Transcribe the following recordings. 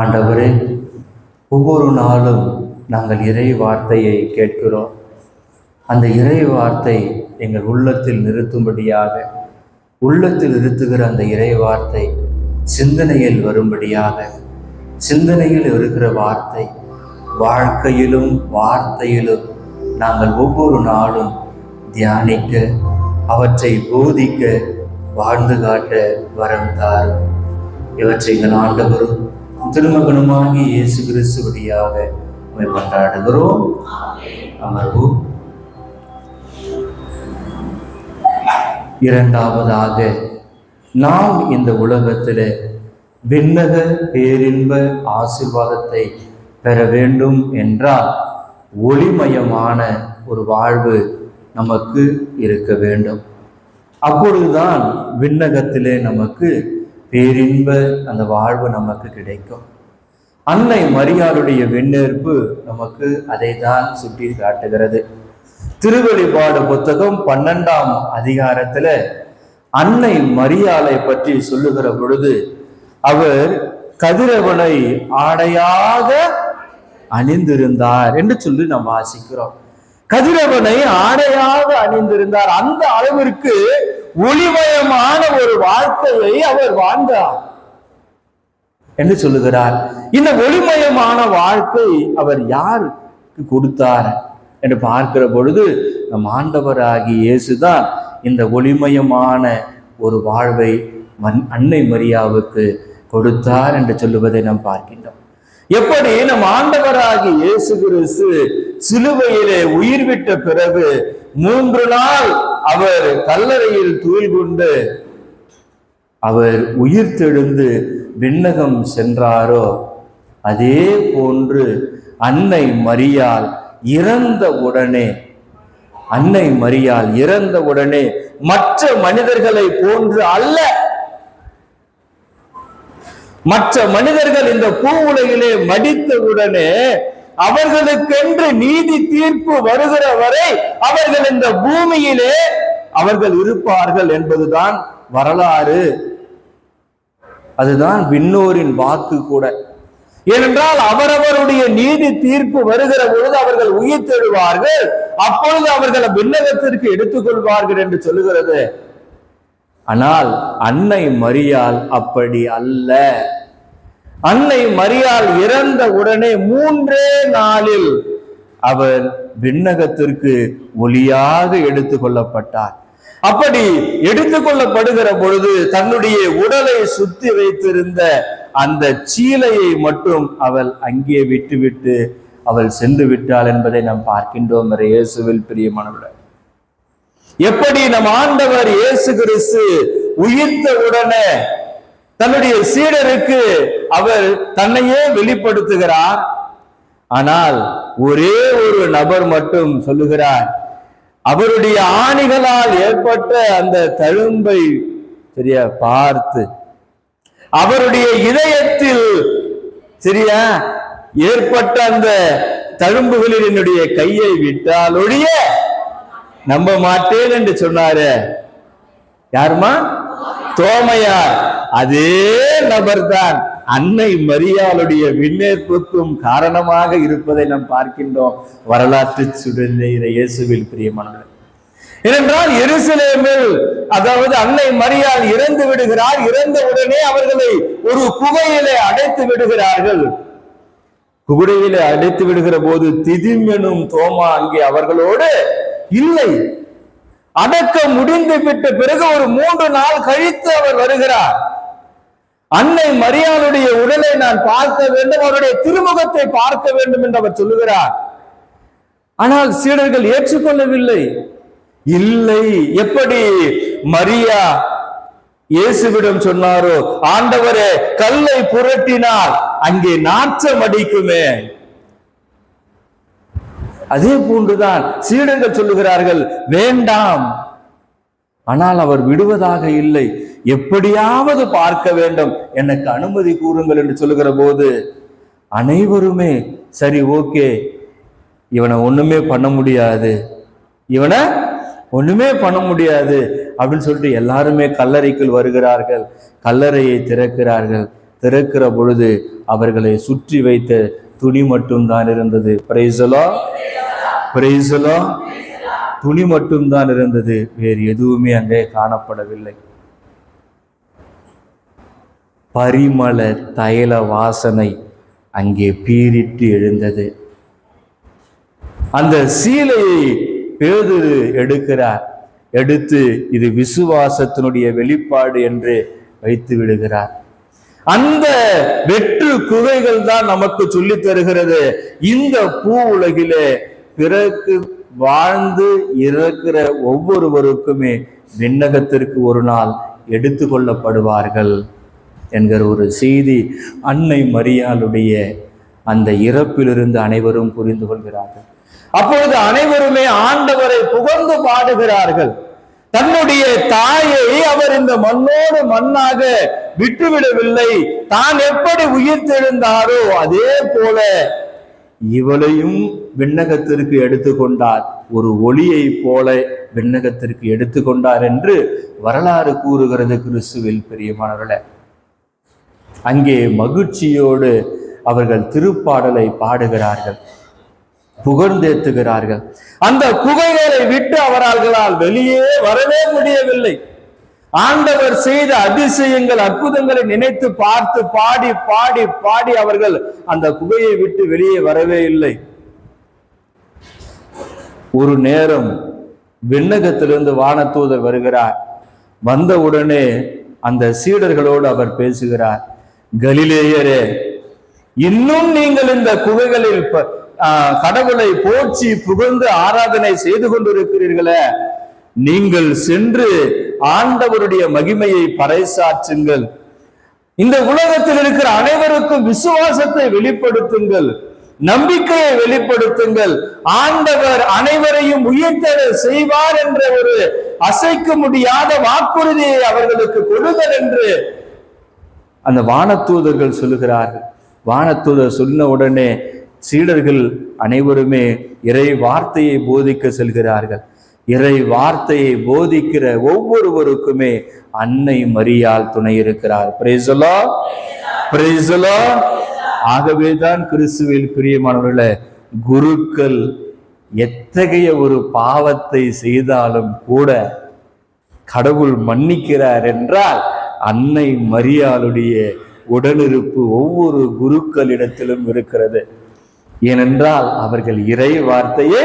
ஆண்டவரே, ஒவ்வொரு நாளும் நாங்கள் இறை வார்த்தையை கேட்கிறோம். அந்த இறை வார்த்தை எங்கள் உள்ளத்தில் நிறுத்தும்படியாக, உள்ளத்தில் நிறுத்துகிற அந்த இறை வார்த்தை சிந்தனையில் வரும்படியாக, சிந்தனையில் இருக்கிற வார்த்தை வாழ்க்கையிலும் வார்த்தையிலும் நாங்கள் ஒவ்வொரு நாளும் தியானிக்க, அவற்றை போதிக்க, வாழ்ந்து காட்ட வரம் தாரும். இவற்றை எங்கள் ஆண்டவரும் திருமகனுமாகி இயேசு கிறிஸ்து வழியாக கொண்டாடுகிறோம். அமர்வோம். இரண்டாவதாக, நாம் இந்த உலகத்தில் விண்ணக பேரின்ப ஆசீர்வாதத்தை பெற வேண்டும் என்றால் ஒளிமயமான ஒரு வாழ்வு நமக்கு இருக்க வேண்டும். அப்பொழுதுதான் விண்ணகத்திலே நமக்கு பேரின்ப அந்த வாழ்வு நமக்கு கிடைக்கும். அன்னை மரியாளுடைய விண்ணேற்பு நமக்கு அதை தான் சுட்டி காட்டுகிறது. திருவெளிப்பாடு புத்தகம் 12ஆம் அதிகாரத்துல அன்னை மரியாளை பற்றி சொல்லுகிற பொழுது, அவர் கதிரவனை ஆடையாக அணிந்திருந்தார் என்று சொல்லி நாம் வாசிக்கிறோம். கதிரவனை ஆடையாக அணிந்திருந்தார். அந்த அளவிற்கு ஒளிமயமான ஒரு வாழ்க்கையை அவர் வாழ்ந்தார் என்று சொல்லுகிறார். இந்த ஒளிமயமான வாழ்க்கை அவர் யாருக்கு கொடுத்தார் என்று பார்க்கிற பொழுது, நம் ஆண்டவராகிய இயேசுதான் இந்த ஒளிமயமான ஒரு வாழ்வை அன்னை மரியாவுக்கு கொடுத்தார் என்று சொல்லுவதை நாம் பார்க்கின்றோம். எப்படி நம் ஆண்டவராகிய இயேசு கிறிஸ்து சிலுவையிலே உயிர் விட்ட பிறகு 3 நாள் அவர் கல்லறையில் தூய் கொண்டு அவர் உயிர் தெழுந்து விண்ணகம் சென்றாரோ, அதே போன்று அன்னை மரியாள் இறந்த உடனே மற்ற மனிதர்களை போன்று அல்ல, மற்ற மனிதர்கள் இந்த பூ உலகிலே மடித்த உடனே அவர்களுக்கென்று நீதி தீர்ப்பு வருகிற வரை அவர்கள் இந்த பூமியிலே அவர்கள் இருப்பார்கள் என்பதுதான் வரலாறு. அதுதான் விண்ணோரின் வாக்கு கூட. ஏனென்றால் அவரவருடைய நீதி தீர்ப்பு வருகிற பொழுது அவர்கள் உயிர் தெழுவார்கள், அப்பொழுது அவர்களை விண்ணகத்திற்கு எடுத்துக்கொள்வார்கள் என்று சொல்லுகிறது. ஆனால் அன்னை மரியாள் அப்படி அல்ல. அன்னை மரியாள் இறந்த உடனே 3 நாளில் அவர் விண்ணகத்திற்கு ஒளியாக எடுத்துக்கொள்ளப்பட்டார். அப்படி எடுத்துக்கொள்ளப்படுகிற பொழுது தன்னுடைய உடலை சுத்தி வைத்திருந்த அந்த சீலையை மட்டும் அவள் அங்கே விட்டுவிட்டு அவள் சென்று விட்டாள் என்பதை நாம் பார்க்கின்றோம். இயேசுவில் பிரியமானவர்களே, எப்படி நம் ஆண்டவர் இயேசு கிறிஸ்து உயிர்த்த உடனே தன்னுடைய சீடருக்கு அவர் தன்னையே வெளிப்படுத்துகிறார். ஆனால் ஒரே ஒரு நபர் மட்டும் சொல்லுகிறார், அவருடைய ஆணிகளால் ஏற்பட்ட அந்த தழும்பை சரியா பார்த்து, அவருடைய இதயத்தில் சரியா ஏற்பட்ட அந்த தழும்புகளில் என்னுடைய கையை விட்டால் ஒழிய நம்ப மாட்டேன் என்று சொன்னாரு. யாருமா? தோமையார். அதே நபர்தான் அன்னை மரியாளுடைய விண்ணேற்புக்கும் காரணமாக இருப்பதை நாம் பார்க்கின்றோம். வரலாற்று சுடர் இயேசுவில் பிரியமானவர்களே, ஏனென்றால் எருசலேமில் அதாவது அன்னை மரியாள் இறந்து விடுகிறார். இறந்த உடனே அவர்களை ஒரு குகையிலே அடைத்து விடுகிறார்கள். குகையிலே அடைத்து விடுகிற போது திதிம் எனும் தோமா அங்கே அவர்களோடு இல்லை. அடக்கம் முடிந்து விட்ட பிறகு ஒரு 3 நாள் கழித்து அவர் வருகிறார். அன்னை மரியாளுடைய உடலை நான் பார்க்க வேண்டும், அவருடைய திருமுகத்தை பார்க்க வேண்டும் என்று அவர் சொல்லுகிறார். ஆனால் சீடர்கள் ஏற்றுக்கொள்ளவில்லை. இல்லை, எப்படி மரியா இயேசுவிடம் சொன்னாரோ, ஆண்டவரே கல்லை புரட்டினால் அங்கே நாற்றம் அடிக்குமே, அதே போன்றுதான் சீடர்கள் சொல்லுகிறார்கள் வேண்டாம். ஆனால் அவர் விடுவதாக இல்லை. எப்படியாவது பார்க்க வேண்டும், எனக்கு அனுமதி கூறுங்கள் என்று சொல்லுகிற போது அனைவருமே சரி, ஓகே, இவனை ஒண்ணுமே பண்ண முடியாது அப்படின்னு சொல்லிட்டு எல்லாருமே கல்லறைக்குள் வருகிறார்கள். கல்லறையை திறக்கிறார்கள். திறக்கிற பொழுது அவர்களை சுற்றி வைத்த துணி மட்டும்தான் இருந்தது. Praise the Lord, praise the Lord. துணி மட்டும்தான் இருந்தது, வேறு எதுவுமே அங்கே காணப்படவில்லை. பரிமள தைல வாசனை அங்கே பீரிட்டு எழுந்தது. அந்த சீலையை பேதுரு எடுக்கிறார். எடுத்து இது விசுவாசத்தினுடைய வெளிப்பாடு என்று வைத்து விடுகிறார். அந்த வெற்று குகைகள் தான் நமக்கு சொல்லி தருகிறது, இந்த பூ உலகிலே பிறகு வாழ்ந்து இறக்கிற ஒவ்வொருவருக்குமே விண்ணகத்திற்கு ஒரு நாள் எடுத்து கொள்ளப்படுவார்கள் என்கிற ஒரு செய்தி அன்னை மரியாளுடைய அந்த இறப்பிலிருந்து அனைவரும் புரிந்து கொள்கிறார்கள். அப்பொழுது அனைவருமே ஆண்டவரை புகழ்ந்து பாடுகிறார்கள். தன்னுடைய தாயை அவர் இந்த மண்ணோடு மண்ணாக விட்டுவிடவில்லை. தான் எப்படி உயிர்த்தெழுந்தாரோ அதே போல இவளையும் விண்ணகத்திற்கு எடுத்துக்கொண்டார், ஒரு ஒளியை போல விண்ணகத்திற்கு எடுத்துக்கொண்டார் என்று வரலாறு கூறுகிறது. கிறிஸ்துவில் பிரியமானவர்களே, அங்கே மகிழ்ச்சியோடு அவர்கள் திருப்பாடலை பாடுகிறார்கள், புகழ்ந்தேத்துகிறார்கள். அந்த குகைகளை விட்டு அவர்களால் வெளியே வரவே முடியவில்லை. ஆண்டவர் செய்த அதிசயங்கள் அற்புதங்களை நினைத்து பார்த்து பாடி பாடி பாடி அவர்கள் அந்த குகையை விட்டு வெளியே வரவே இல்லை. ஒரு நேரம் விண்ணகத்திலிருந்து வானதூதர் வருகிறார். வந்தவுடனே அந்த சீடர்களோடு அவர் பேசுகிறார். கலிலேயரே, இன்னும் நீங்கள் இந்த குகைகளில் கடவுளை போற்றி புகழ்ந்து ஆராதனை செய்து கொண்டிருக்கிறீர்களே, நீங்கள் சென்று ஆண்டவருடைய மகிமையை பறைசாற்றுங்கள். இந்த உலகத்தில் இருக்கிற அனைவருக்கும் விசுவாசத்தை வெளிப்படுத்துங்கள், நம்பிக்கையை வெளிப்படுத்துங்கள். ஆண்டவர் அனைவரையும் உயிர்த்தெழ செய்வார் என்ற ஒரு அசைக்க முடியாத வாக்குறுதியை அவர்களுக்கு கொடுங்கள் என்று அந்த வானதூதர்கள் சொல்லுகிறார்கள். வானதூதர் சொன்ன உடனே சீடர்கள் அனைவருமே இறை வார்த்தையை போதிக்க செல்கிறார்கள். இறை வார்த்தையை போதிக்கிற ஒவ்வொருவருக்குமே அன்னை மரியாள் துணை இருக்கிறார். Praise the Lord, praise the Lord. ஆகவேதான் கிறிஸ்துவில் பிரியமானவர்களே, குருக்கள் எத்தகைய ஒரு பாவத்தை செய்தாலும் கூட கடவுள் மன்னிக்கிறார் என்றால் அன்னை மரியாளுடைய உடனிருப்பு ஒவ்வொரு குருக்களிடத்திலும் இருக்கிறது. ஏனென்றால் அவர்கள் இறை வார்த்தையை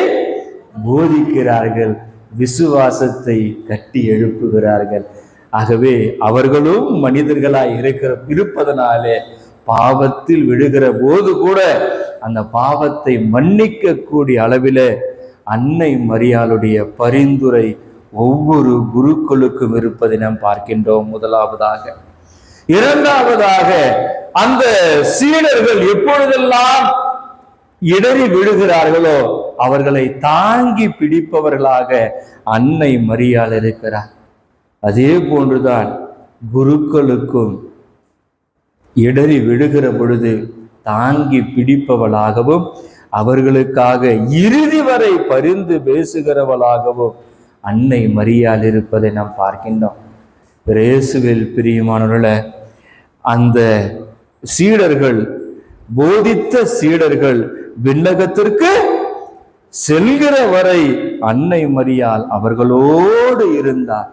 போதிக்கிறார்கள், விசுவாசத்தை கட்டி எழுப்புகிறார்கள். ஆகவே அவர்களும் மனிதர்களாய் இருப்பதனாலே பாவத்தில் விழுகிற போது கூட அந்த பாவத்தை மன்னிக்க கூடிய அளவிலே அன்னை மரியாளுடைய பரிந்துரை ஒவ்வொரு குருக்களுக்கும் இருப்பதை நாம் பார்க்கின்றோம். முதலாவதாக. இரண்டாவதாக, அந்த சீடர்கள் எப்பொழுதெல்லாம் இடறி விழுகிறார்களோ அவர்களை தாங்கி பிடிப்பவர்களாக அன்னை மரியாள் இருக்கிறார். அதே போன்றுதான் குருக்களுக்கும் இடறி விழுகிற பொழுது தாங்கி பிடிப்பவளாகவும் அவர்களுக்காக இறுதி வரை பரிந்து பேசுகிறவளாகவும் அன்னை மரியாள் இருப்பதை நாம் பார்க்கின்றோம். இயேசுவில் பிரியமானவர்களே, அந்த சீடர்கள், போதித்த சீடர்கள் விண்ணகத்திற்கு செல்கிற வரை அன்னை மரியாள் அவர்களோடு இருந்தார்.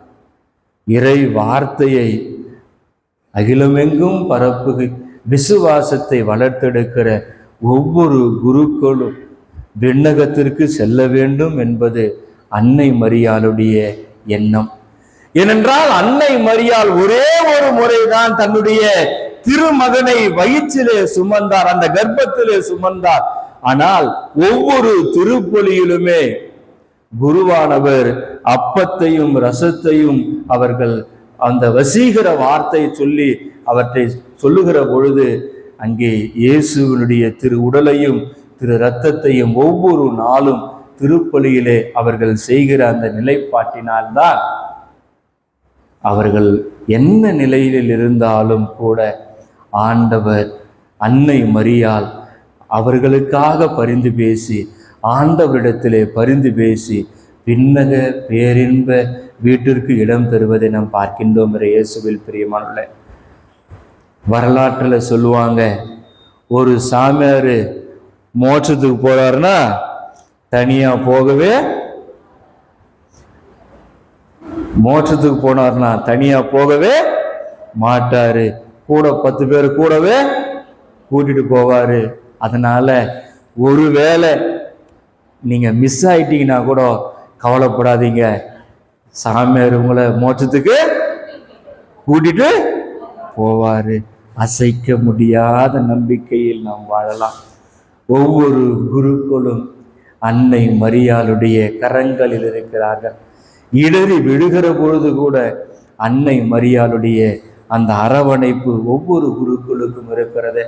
இறை வார்த்தையை அகிலமெங்கும் பரப்பு விசுவாசத்தை வளர்த்தெடுக்கிற ஒவ்வொரு குருக்களும் விண்ணகத்திற்கு செல்ல வேண்டும் என்பது அன்னை மரியாளுடைய எண்ணம். ஏனென்றால் அன்னை மரியாள் ஒரே ஒரு முறைதான் தன்னுடைய திருமகனை வயிற்றிலே சுமந்தார், அந்த கர்ப்பத்திலே சுமந்தார். ஆனால் ஒவ்வொரு திருப்பலியிலுமே குருவானவர் அப்பத்தையும் ரசத்தையும் அவர்கள் அந்த வசீகர வார்த்தை சொல்லி அவற்றை சொல்லுகிற பொழுது அங்கே இயேசுவினுடைய திரு உடலையும் திரு இரத்தத்தையும் ஒவ்வொரு நாளும் திருப்பலியிலே அவர்கள் செய்கிற அந்த நிலைப்பாட்டினால்தான் அவர்கள் என்ன நிலையில் இருந்தாலும் கூட ஆண்டவர் அன்னை மரியாள் அவர்களுக்காக பரிந்து பேசி, ஆண்டவரிடத்திலே பரிந்து பேசி விண்ணக பேரின்ப வீட்டிற்கு இடம் தருவதை நாம் பார்க்கின்றோம். இயேசுவில் பிரியமானவர்களே, வரலாற்றுல சொல்லுவாங்க, ஒரு சாமியார் மோட்சத்துக்கு போறாருன்னா தனியா போகவே, மோட்சத்துக்கு போனார்னா தனியா போகவே மாட்டாரு, கூட 10 பேர் கூடவே கூட்டிட்டு போவாரு. அதனால ஒருவேளை நீங்க மிஸ் ஆயிட்டீங்கன்னா கூட கவலைப்படாதீங்க, சாமியார் உங்களை மோட்சத்துக்கு கூட்டிட்டு போவாரு. அசைக்க முடியாத நம்பிக்கையில் நாம் வாழலாம். ஒவ்வொரு குருக்களும் அன்னை மரியாளுடைய கரங்களில் இருக்கிறார்கள். இடறி விழுகிற பொழுது கூட அன்னை மரியாளுடைய அந்த அரவணைப்பு ஒவ்வொரு குருக்களுக்கும் இருக்கிறது.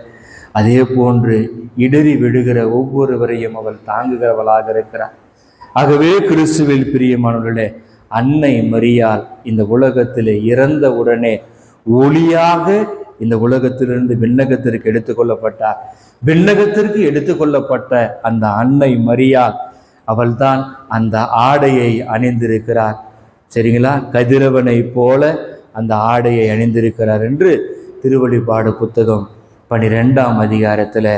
அதே போன்று இடறி விழுகிற ஒவ்வொருவரையும் அவள் தாங்குகிறவளாக இருக்கிறார். ஆகவே கிறிஸ்துவில் பிரியமானவர்களே, அன்னை மரியாள் இந்த உலகத்திலே இறந்த உடனே ஒளியாக இந்த உலகத்திலிருந்து விண்ணகத்திற்கு எடுத்துக்கொள்ளப்பட்டார். விண்ணகத்திற்கு எடுத்துக்கொள்ளப்பட்ட அந்த அன்னை மரியாள் அவள்தான் அந்த ஆடையை அணிந்திருக்கிறார். சரிங்களா? கதிரவனை போல அந்த ஆடையை அணிந்திருக்கிறார் என்று திருவெளிப்பாடு புத்தகம் 12ஆம் அதிகாரத்தில்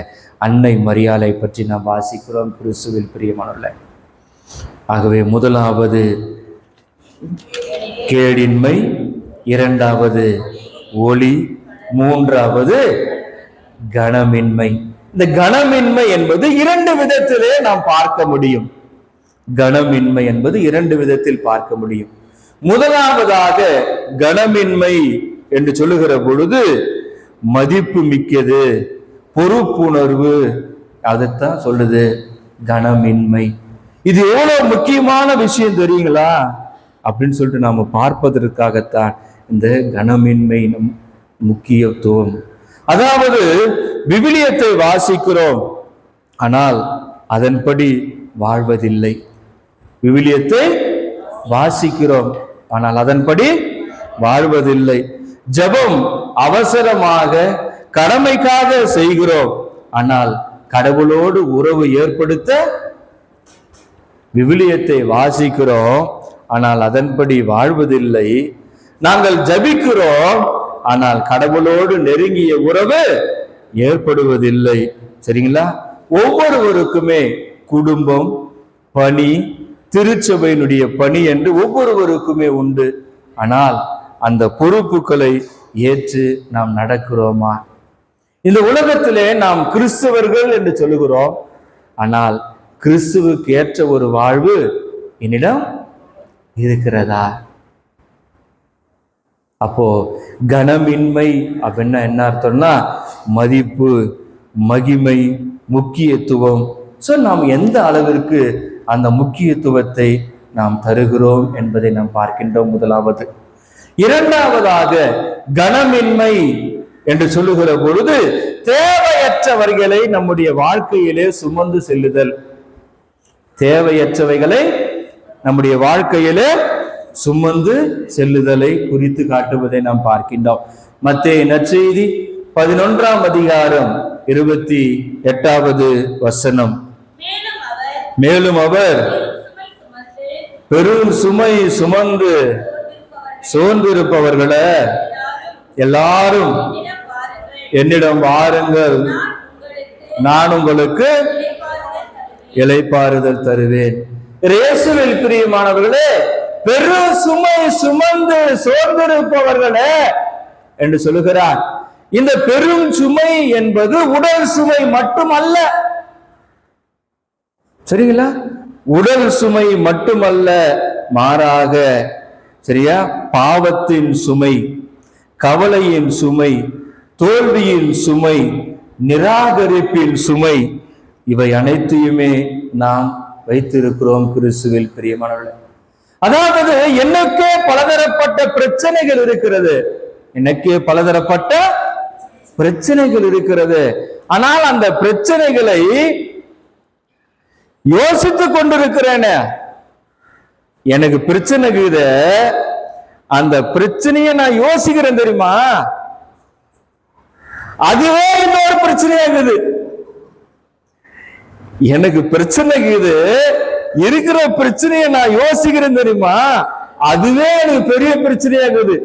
அன்னை மரியாளை பற்றி நாம் வாசிக்கிறோம். கிறிஸ்துவில் பிரியமானவர்களே, ஆகவே முதலாவது கேடின்மை, இரண்டாவது ஒளி, மூன்றாவது கனமின்மை. இந்த கனமின்மை என்பது 2 விதத்திலே நாம் பார்க்க முடியும். கனமின்மை என்பது 2 விதத்தில் பார்க்க முடியும். முதலாவதாக கனமின்மை என்று சொல்லுகிற பொழுது மதிப்பு மிக்கது, பொறுப்புணர்வு, அதைத்தான் சொல்லுது கனமின்மை. இது எவ்வளவு முக்கியமான விஷயம் தெரியுங்களா அப்படின்னு சொல்லிட்டு நாம பார்ப்பதற்காகத்தான் இந்த கனமின்மை முக்கியத்துவம். அதாவது விவிலியத்தை வாசிக்கிறோம், ஆனால் அதன்படி வாழ்வதில்லை. விவிலியத்தை வாசிக்கிறோம், ஆனால் அதன்படி வாழ்வதில்லை. ஜெபம் அவசரமாக கடமைக்காக செய்கிறோம், ஆனால் கடவுளோடு உறவு ஏற்படுத்த விவிலியத்தை வாசிக்கிறோம், ஆனால் அதன்படி வாழ்வதில்லை. நாங்கள் ஜபிக்கிறோம், ஆனால் கடவுளோடு நெருங்கிய உறவு ஏற்படுவதில்லை. சரிங்களா? ஒவ்வொருவருக்குமே குடும்பம், பணி, திருச்சபையினுடைய பணி என்று ஒவ்வொருவருக்குமே உண்டு. ஆனால் அந்த பொறுப்புகளை ஏற்று நாம் நடக்கிறோமா? இந்த உலகத்திலே நாம் கிறிஸ்தவர்கள் என்று சொல்லுகிறோம், ஆனால் கிறிஸ்துவுக்கு ஏற்ற ஒரு வாழ்வு என்னிடம் இருக்கிறதா? அப்போ கனமின்மை அப்படின்னா என்ன அர்த்தம்னா மதிப்பு, மகிமை, முக்கியத்துவம். ஸோ நாம் எந்த அளவிற்கு அந்த முக்கியத்துவத்தை நாம் தருகிறோம் என்பதை நாம் பார்க்கின்றோம். முதலாவது. இரண்டாவதாக கனமின்மை என்று சொல்லுகிற பொழுது தேவையற்றவர்களை நம்முடைய வாழ்க்கையிலே சுமந்து செல்லுதல். தேவையற்றவைகளை நம்முடைய வாழ்க்கையிலே சுமந்து செல்லுதலை குறித்து காட்டுவதை நாம் பார்க்கின்றோம். மத்தேயு நற்செய்தி 11ஆம் அதிகாரம் 28வது வசனம். மேலும் அவர் பெரும் சுமை சுமந்து சோர்ந்திருப்பவர்களை எல்லாரும் என்னிடம் வாருங்கள், நான் உங்களுக்கு இளைப்பாறுதல் தருவேன். இயேசுவில் பிரியமானவர்களே, பெரும் சுமை சுமந்து சோர்ந்திருப்பவர்களே என்று சொல்லுகிறார். இந்த பெரும் சுமை என்பது உடல் சுமை மட்டுமல்ல. சரிங்களா? உடல் சுமை மட்டுமல்ல, மாறாக சரியா பாவத்தின் சுமை, கவலையின் சுமை, தோல்வியின் சுமை, நிராகரிப்பின் சுமை, இவை அனைத்தையுமே நாம் வைத்திருக்கிறோம் கிறிஸ்துவில் பிரியமானவர்களே. அதாவது எனக்கே பலதரப்பட்ட பிரச்சனைகள் இருக்கிறது, எனக்கே பலதரப்பட்ட பிரச்சனைகள் இருக்கிறது. ஆனால் அந்த பிரச்சனைகளை யோசித்துக் கொண்டிருக்கிறேன். எனக்கு பிரச்சனை இருக்குது, அந்த பிரச்சனையை நான் யோசிக்கிறேன் தெரியுமா, அதுவே இன்னொரு பிரச்சனையாகுது. எனக்கு பிரச்சனை இருக்குது, இருக்கிற பிரச்சனையை நான் யோசிக்கிறேன் தெரியுமா, அதுவே எனக்கு பெரிய பிரச்சனையாகுது.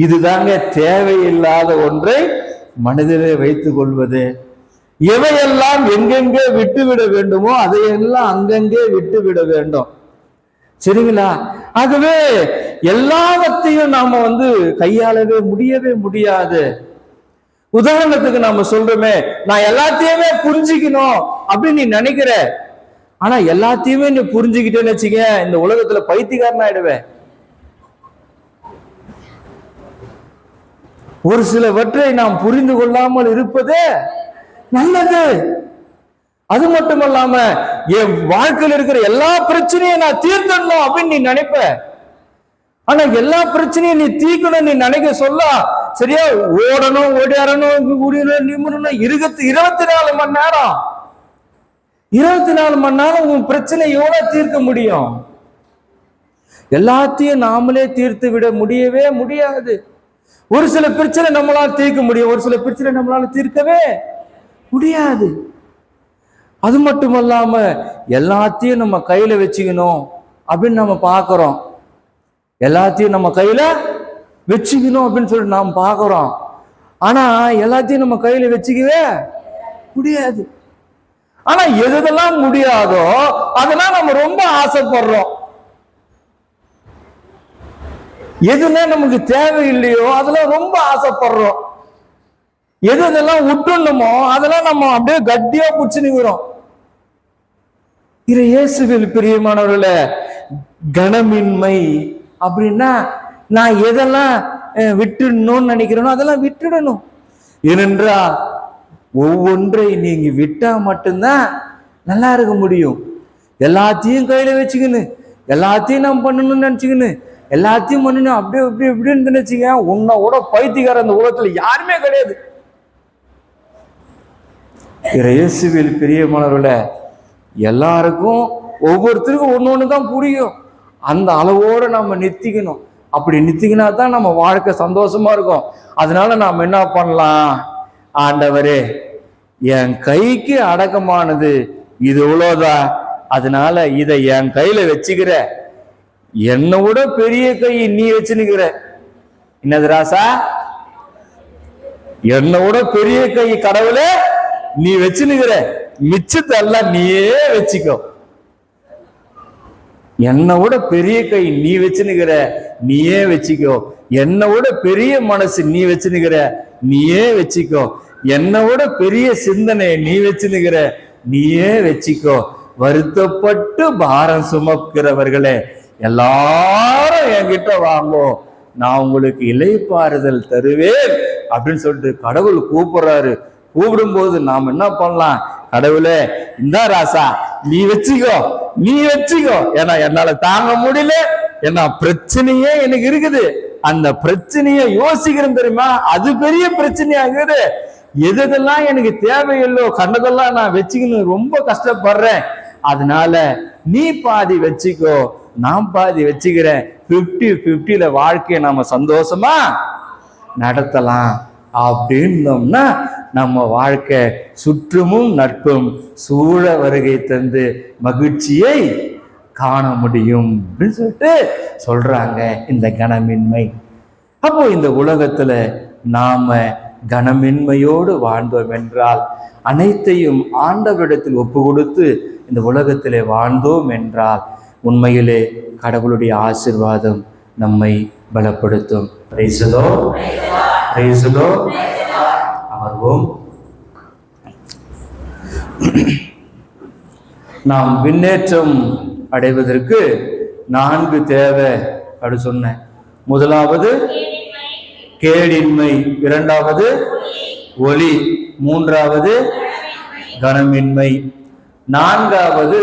இதுதாங்க தேவையில்லாத ஒன்றை மனதிலே வைத்துக் கொள்வது. எவையெல்லாம் எங்கெங்கே விட்டுவிட வேண்டுமோ அதையெல்லாம் அங்கங்கே விட்டுவிட வேண்டும். சரிங்களா? ஆகவே எல்லாவற்றையும் நாம கையாளவே முடியவே முடியாது. உதாரணத்துக்கு நாம சொல்றோமே, நான் எல்லாத்தையுமே புரிஞ்சுக்கணும் அப்படின்னு நீ நினைக்கிற. ஆனா எல்லாத்தையுமே நீ புரிஞ்சுக்கிட்டேன்னு வச்சுக்க, இந்த உலகத்துல பைத்தியக்காரன் ஆயிடுவேன். ஒரு சிலவற்றை நாம் புரிந்து கொள்ளாமல் இருப்பது நல்லது. அது மட்டுமல்லாம என் வாழ்க்கையில் இருக்கிற எல்லா பிரச்சனையும் நான் தீர்த்தணும் அப்படின்னு நீ நினைப்ப. ஆனா எல்லா பிரச்சனையும் நீ தீர்க்கணும் நீ நினைக்க சொல்ல, சரியா ஓடணும், ஓடியாரணும், நிமிடணும், 24 மணி நேரம் 24 மணி நேரம் உன் பிரச்சனை எவ்வளவு தீர்க்க முடியும்? எல்லாத்தையும் நாமளே தீர்த்து விட முடியவே முடியாது. ஒரு சில பிரச்சனை நம்மளால தீர்க்க முடியும், ஒரு சில பிரச்சனை நம்மளால தீர்க்கவே முடியாது. அது மட்டுமல்லாம எல்லாத்தையும் நம்ம கையில வச்சுக்கணும் அப்படின்னு நம்ம பாக்குறோம். எல்லாத்தையும் நம்ம கையில வச்சுக்கணும் அப்படின்னு சொல்லிட்டு நாம் பாக்குறோம். ஆனா எல்லாத்தையும் நம்ம கையில வச்சுக்கவே முடியாது. ஆனா எதெல்லாம் முடியாதோ அதெல்லாம் நம்ம ரொம்ப ஆசைப்படுறோம். எதுனா நமக்கு தேவையில்லையோ அதெல்லாம் ரொம்ப ஆசைப்படுறோம். எதெல்லாம் விட்டுணுமோ அதெல்லாம் நம்ம அப்படியே கட்டியா புடிச்சு நிக்கிறோம். இயேசுவில் பிரியமானவர்களே, கனமின்மை அப்படின்னா நான் எதெல்லாம் விட்டுடணும்னு நினைக்கிறேனோ அதெல்லாம் விட்டுடணும். ஏனென்றால் ஒவ்வொன்றை நீங்க விட்டா மட்டும்தான் நல்லா இருக்க முடியும். எல்லாத்தையும் கையில வச்சுக்கின்னு எல்லாத்தையும் நாம் பண்ணணும்னு நினைச்சுக்கின்னு எல்லாத்தையும் பண்ணணும் அப்படியே இப்படி இப்படின்னு நினைச்சுங்க, உன்னோட பைத்தியக்கார அந்த உலகத்துல யாருமே கிடையாது. இயேசுவில் பிரியமானவர்களே, எல்லாருக்கும் ஒவ்வொருத்தருக்கும் ஒண்ணு தான் புரியும். அந்த அளவோட நம்ம நித்திக்கணும். அப்படி நித்திக்கினா தான் நம்ம வாழ்க்கை சந்தோஷமா இருக்கும். அதனால நாம என்ன பண்ணலாம்? ஆண்டவரே, என் கைக்கு அடக்கமானது இது இவ்வளோதான், அதனால இதை என் கையில வச்சுக்கிற. என்னை விட பெரிய கை நீ வச்சுன்னுக்கிற. என்னது ராசா? என்னை விட பெரிய கை கடவுளே நீ வச்சுன்னுக்கிற, மிச்சத்தெல்லாம் நீயே வச்சுக்கோ. என்னை விட பெரிய கை நீ வச்சுன்னுக்கிற, நீயே வச்சுக்கோ. என்னை விட பெரிய மனசு நீ வச்சுன்னுக்கிற, நீயே வச்சுக்கோ. என்னை விட பெரிய சிந்தனை நீ வச்சுன்னுக்கிற, நீயே வச்சுக்கோ. வருத்தப்பட்டு பாரம் சுமக்கிறவர்களே எல்லாரும் என்கிட்ட வாங்கோ, நான் உங்களுக்கு இளைப்பாறுதல் தருவேன் அப்படின்னு சொல்லிட்டு கடவுள் கூப்பிடுறாரு. கூப்பிடும்போது நாம் என்ன பண்ணலாம்? கடவுளே, இந்த ராசா நீ வச்சுக்கோ, நீ வச்சுக்கோ. ஏன்னா என்னால தாங்க முடியல, ஏன்னா பிரச்சனையே எனக்கு இருக்குது. அந்த பிரச்சனையை யோசிக்கிறேன் தெரியுமா, அது பெரிய பிரச்சனையாகுது. எதெல்லாம் எனக்கு தேவையில்லோ கண்டதெல்லாம் நான் வச்சுக்கணும் ரொம்ப கஷ்டப்படுறேன். அதனால நீ பாதி வச்சுக்கோ, நான் பாதி வச்சுக்கிறேன். 50-50 வாழ்க்கையை நாம சந்தோஷமா நடத்தலாம் அப்படின்னோம்னா நம்ம வாழ்க்கை சுற்றமும் நட்பும் சூழ வருகை தந்து மகிழ்ச்சியை காண முடியும் அப்படின்னு சொல்லிட்டு சொல்றாங்க இந்த கனமின்மை. அப்போ இந்த உலகத்துல நாம கனமின்மையோடு வாழ்ந்தோம் என்றால், அனைத்தையும் ஆண்டவரிடத்தில் ஒப்பு கொடுத்து இந்த உலகத்திலே வாழ்ந்தோம் என்றால், உண்மையிலே கடவுளுடைய ஆசீர்வாதம் நம்மை பலப்படுத்தும். அமர்வோம். நாம் விண்ணேற்றம் அடைவதற்கு 4 தேவை அப்படி சொன்னேன். முதலாவது கேடின்மை, 2வது ஒளி, 3வது கனமின்மை, 4வது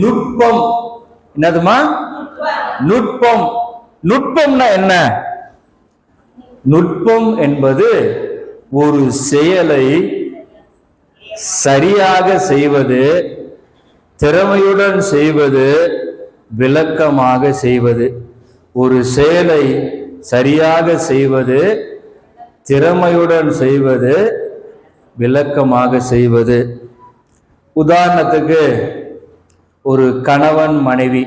நுட்பம். என்னதுமா? நுட்பம். நுட்பம்னா என்ன? நுட்பம் என்பது ஒரு செயலை சரியாக செய்வது, திறமையுடன் செய்வது, விளக்கமாக செய்வது. ஒரு செயலை சரியாக செய்வது, திறமையுடன் செய்வது, விளக்கமாக செய்வது. உதாரணத்துக்கு ஒரு கணவன் மனைவி,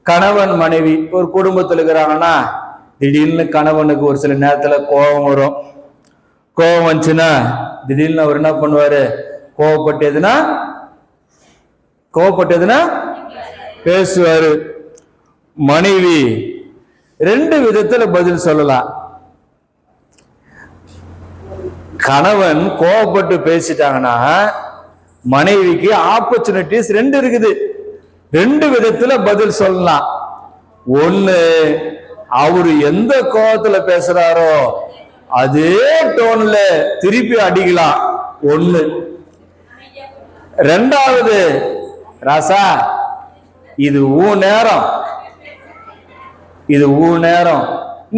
கணவன் மனைவி ஒரு குடும்பத்தில் இருக்கிறாங்கன்னா திடீர்னு கணவனுக்கு ஒரு சில நேரத்துல கோபம் வரும். கோபம் வந்துச்சுன்னா திடீர்னு அவர் என்ன பண்ணுவாரு? கோபப்பட்டதுன்னா பேசுவாரு. மனைவி ரெண்டு விதத்துல பதில் சொல்லலாம். கணவன் கோபப்பட்டு பேசிட்டாங்கன்னா மனைவிக்கு ஆப்பர்ச்சுனிட்டிஸ் ரெண்டு இருக்குது. ரெண்டு விதத்துல பதில் சொல்லலாம். ஒண்ணு, அவரு எந்த கோபத்துல பேசுறாரோ அதே டோன்ல திருப்பி அடிக்கலாம். ஒண்ணு. ரெண்டாவது, ராசா இது ஊ நேரம்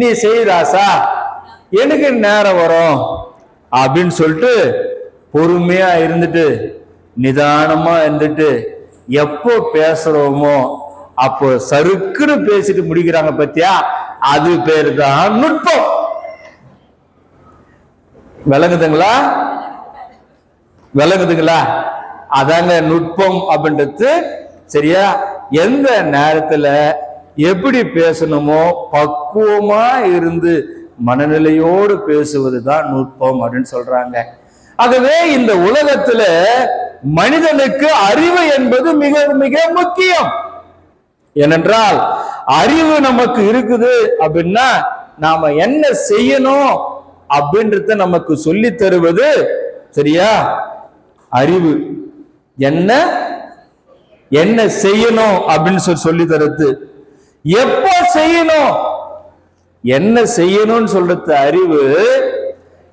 நீ செய் ராசா, எனக்கு நேரம் வரும் அப்படின்னு சொல்லிட்டு பொறுமையா இருந்துட்டு நிதானமா இருந்துட்டு எப்போ பேசுறோமோ அப்போ சறுக்குன்னு பேசிட்டு முடிக்கிறாங்க பத்தியா, அது பேரு தான் நுட்பம். விளங்குதுங்களா? அதாங்க நுட்பம் அப்படின்றது. சரியா? எந்த நேரத்துல எப்படி பேசணுமோ பக்குவமா இருந்து மனநிலையோடு பேசுவதுதான் நுட்பம் அப்படின்னு சொல்றாங்க. ஆகவே இந்த உலகத்துல மனிதனுக்கு அறிவு என்பது மிக மிக முக்கியம். ஏனென்றால் அறிவு நமக்கு இருக்குது அப்படின்னா நாம என்ன செய்யணும் அப்படின்றத நமக்கு சொல்லி தருவது சரியா அறிவு. என்ன செய்யணும் அப்படின்னு சொல்லி தருது. எப்போ செய்யணும், என்ன செய்யணும்னு சொல்றது அறிவு.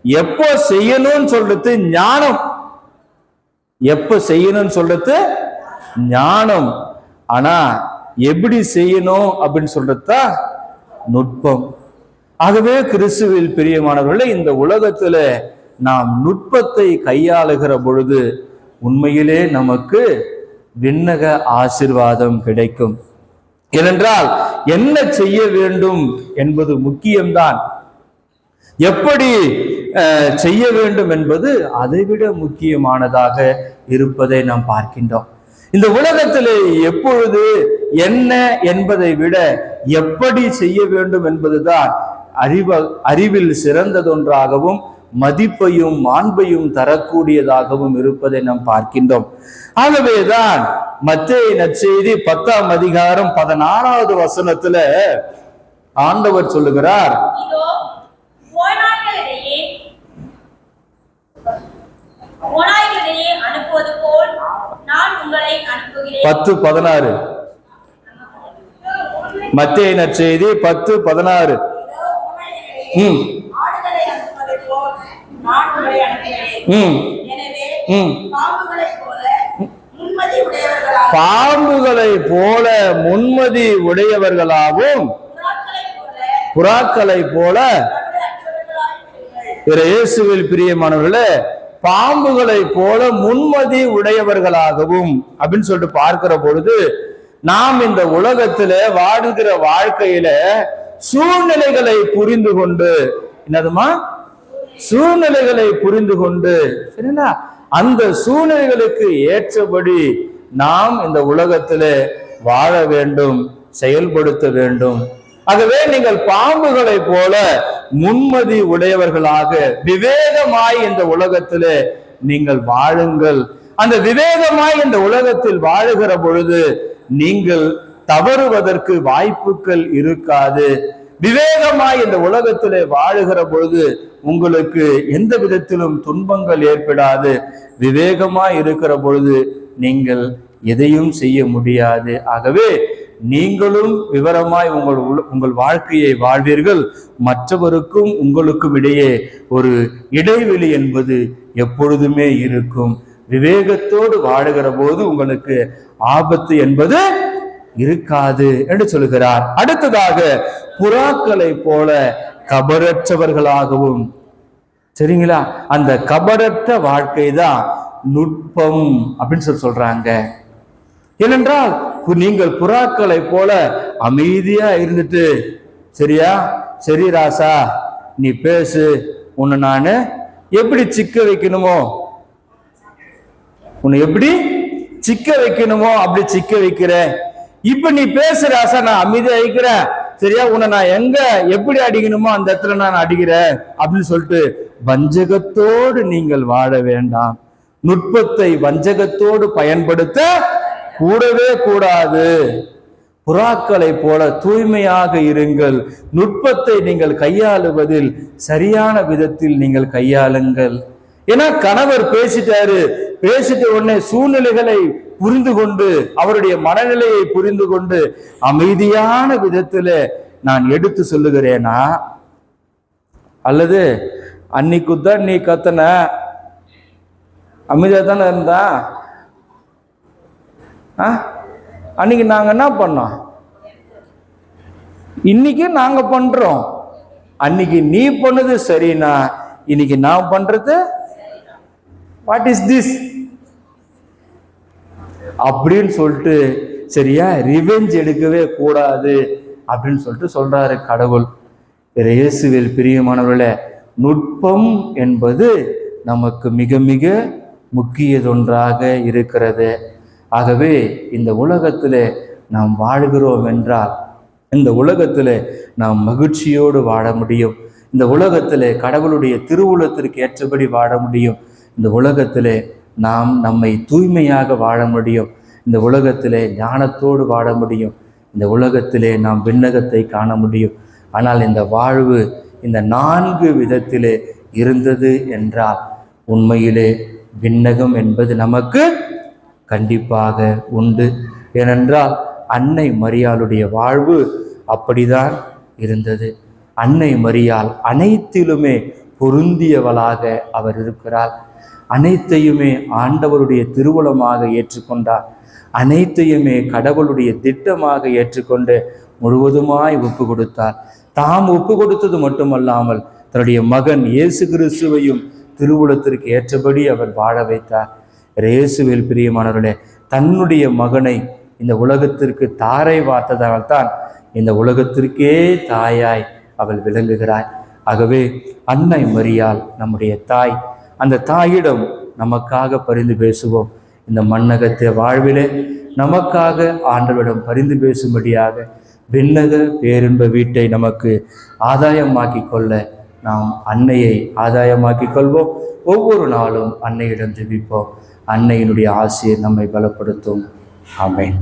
எப்போ செய்யணும்னு சொல்றது ஞானம். எப்ப செய்யணும்னு சொல்றது ஞானம். ஆனா எப்படி செய்யணும் அப்படின்னு சொல்றதா நுட்பம். ஆகவே கிறிஸ்துவில் பிரியமானவர்களே, இந்த உலகத்துல நாம் நுட்பத்தை கையாளுகிற பொழுது உண்மையிலே நமக்கு விண்ணக ஆசீர்வாதம் கிடைக்கும். ஏனென்றால் என்ன செய்ய வேண்டும் என்பது முக்கியம்தான். எப்படி செய்ய வேண்டும் என்பது அதைவிட முக்கியமானதாக இருப்பதை நாம் பார்க்கின்றோம். இந்த உலகத்திலே எப்பொழுது என்ன என்பதை விட எப்படி செய்ய வேண்டும் என்பதுதான் அறிவில் சிறந்ததொன்றாகவும் மதிப்பையும் மாண்பையும் தரக்கூடியதாகவும் இருப்பதை நாம் பார்க்கின்றோம். ஆகவேதான் மத்தேயு நற்செய்தி 10ஆம் அதிகாரம் 16வது வசனத்துல ஆண்டவர் சொல்லுகிறார், 10:16 மத்தேயு நற்செய்தி 10:16. பாம்புகளை போல முன்மதி உடையவர்களாகவும் புறாக்களை போல இயேசுவில் பிரியமானவர்களே, பாம்புகளை போல முன்மதி உடையவர்களாகவும் அப்படின்னு சொல்லிட்டு பார்க்கிற பொழுது நாம் இந்த உலகத்துல வாடுகிற வாழ்க்கையில சூழ்நிலைகளை புரிந்து கொண்டு சூழ்நிலைகளை புரிந்து கொண்டு சரிங்களா, அந்த சூழ்நிலைகளுக்கு ஏற்றபடி நாம் இந்த உலகத்துல வாழ வேண்டும், செயல்படுத்த வேண்டும். ஆகவே நீங்கள் பாம்புகளை போல முன்மதி உடையவர்களாக விவேகமாய் இந்த உலகத்திலே நீங்கள் வாழுங்கள். அந்த விவேகமாய் இந்த உலகத்தில் வாழுகிற பொழுது நீங்கள் தவறுவதற்கு வாய்ப்புகள் இருக்காது. விவேகமாய் இந்த உலகத்திலே வாழுகிற பொழுது உங்களுக்கு எந்த விதத்திலும் துன்பங்கள் ஏற்படாது. விவேகமாய் இருக்கிற பொழுது நீங்கள் எதையும் செய்ய முடியாது. ஆகவே நீங்களும் விவரமாய் உங்கள் வாழ்க்கையை வாழ்வீர்கள். மற்றவருக்கும் உங்களுக்கும் இடையே ஒரு இடைவெளி என்பது எப்பொழுதுமே இருக்கும். விவேகத்தோடு வாழுகிற போது உங்களுக்கு ஆபத்து என்பது இருக்காது என்று சொல்கிறார். அடுத்ததாக புறாக்களை போல கபடற்றவர்களாகவும், சரிங்களா, அந்த கபடற்ற வாழ்க்கை தான் நுட்பம் அப்படின்னு சொல்றாங்க. ஏனென்றால் நீங்கள் புறாக்களை போல அமைதியா இருந்துட்டு சரியா, சரி ராசா நீ பேசு, உன்னை நான் எப்படி சிக்க வைக்கணுமோ அப்படி சிக்க வைக்கிற, இப்ப நீ பேசுற ஆசா, நான் அமைதியா அடிக்கிறேன், சரியா, உன்னை நான் எங்க எப்படி அடிக்கணுமோ அந்த இடத்துல நான் அடிக்கிறேன் அப்படின்னு சொல்லிட்டு வஞ்சகத்தோடு நீங்கள் வாழ வேண்டாம். நுட்பத்தை வஞ்சகத்தோடு பயன்படுத்த கூடவே கூடாது. புறாக்களை போல தூய்மையாக இருங்கள். நுட்பத்தை நீங்கள் கையாளுவதில் சரியான விதத்தில் நீங்கள் கையாளுங்கள். ஏன்னா கணவர் பேசிட்ட உடனே சூழ்நிலைகளை புரிந்து கொண்டு, அவருடைய மனநிலையை புரிந்து கொண்டு அமைதியான விதத்துல நான் எடுத்து சொல்லுகிறேனா, அல்லது அன்னைக்குதான் நீ கத்தன அமைதியா தானே இருந்தா, அன்னைக்கு நாங்க என்ன பண்ணோம், இன்னைக்கு நாங்க பண்றோம், அன்னைக்கு நீ பண்ணது சரினா இன்னைக்கு நான் பண்றது வாட் இஸ் திஸ் அப்படின்னு சொல்லிட்டு, சரியா, ரிவெஞ்ச் எடுக்கவே கூடாது அப்படின்னு சொல்லிட்டு சொல்றாரு கடவுள். இயேசுவில் பிரியமானவர்களே, நுட்பம் என்பது நமக்கு மிக மிக முக்கியதொன்றாக இருக்கிறது. ஆகவே இந்த உலகத்திலே நாம் வாழ்கிறோம் என்றால் இந்த உலகத்திலே நாம் மகிழ்ச்சியோடு வாழ முடியும். இந்த உலகத்திலே கடவுளுடைய திருவுளத்திற்கு ஏற்றபடி வாழ முடியும். இந்த உலகத்திலே நாம் நம்மை தூய்மையாக வாழ முடியும். இந்த உலகத்திலே ஞானத்தோடு வாழ முடியும். இந்த உலகத்திலே நாம் விண்ணகத்தை காண முடியும். ஆனால் இந்த வாழ்வு இந்த 4 விதத்திலே இருந்தது என்றால் உண்மையிலே விண்ணகம் என்பது நமக்கு கண்டிப்பாக உண்டு. ஏனென்றால் அன்னை மரியாளுடைய வாழ்வு அப்படிதான் இருந்தது. அன்னை மரியாள் அனைத்திலுமே பொருந்தியவளாக அவர் இருக்கிறார். அனைத்தையுமே ஆண்டவருடைய திருவுளமாக ஏற்றுக்கொண்டார். அனைத்தையுமே கடவுளுடைய திட்டமாக ஏற்றுக்கொண்டு முழுவதுமாய் ஒப்பு கொடுத்தார். தாம் ஒப்பு கொடுத்தது மட்டுமல்லாமல் தன்னுடைய மகன் இயேசு கிறிஸ்துவையும் திருவுளத்திற்கு ஏற்றபடி அவர் வாழ வைத்தார். இயேசுவில் பிரியமானவர்களே, தன்னுடைய மகனை இந்த உலகத்திற்கு தாரை வார்த்ததால்தான் இந்த உலகத்திற்கே தாயாய் அவள் விளங்குகிறாய். ஆகவே அன்னை மரியாள் நம்முடைய தாய். அந்த தாயிடம் நமக்காக பரிந்து பேசுவோம். இந்த மண்ணகத்திய வாழ்விலே நமக்காக ஆண்டவரிடம் பரிந்து பேசும்படியாக விண்ணக பேரின்ப வீட்டை நமக்கு ஆதாயமாக்கி கொள்ள நாம் அன்னையை ஆதாயமாக்கி கொள்வோம். ஒவ்வொரு நாளும் அன்னையிடம் ஜெபிப்போம். அன்னையினுடைய ஆசையை நம்மை பலப்படுத்தும். ஆமென்.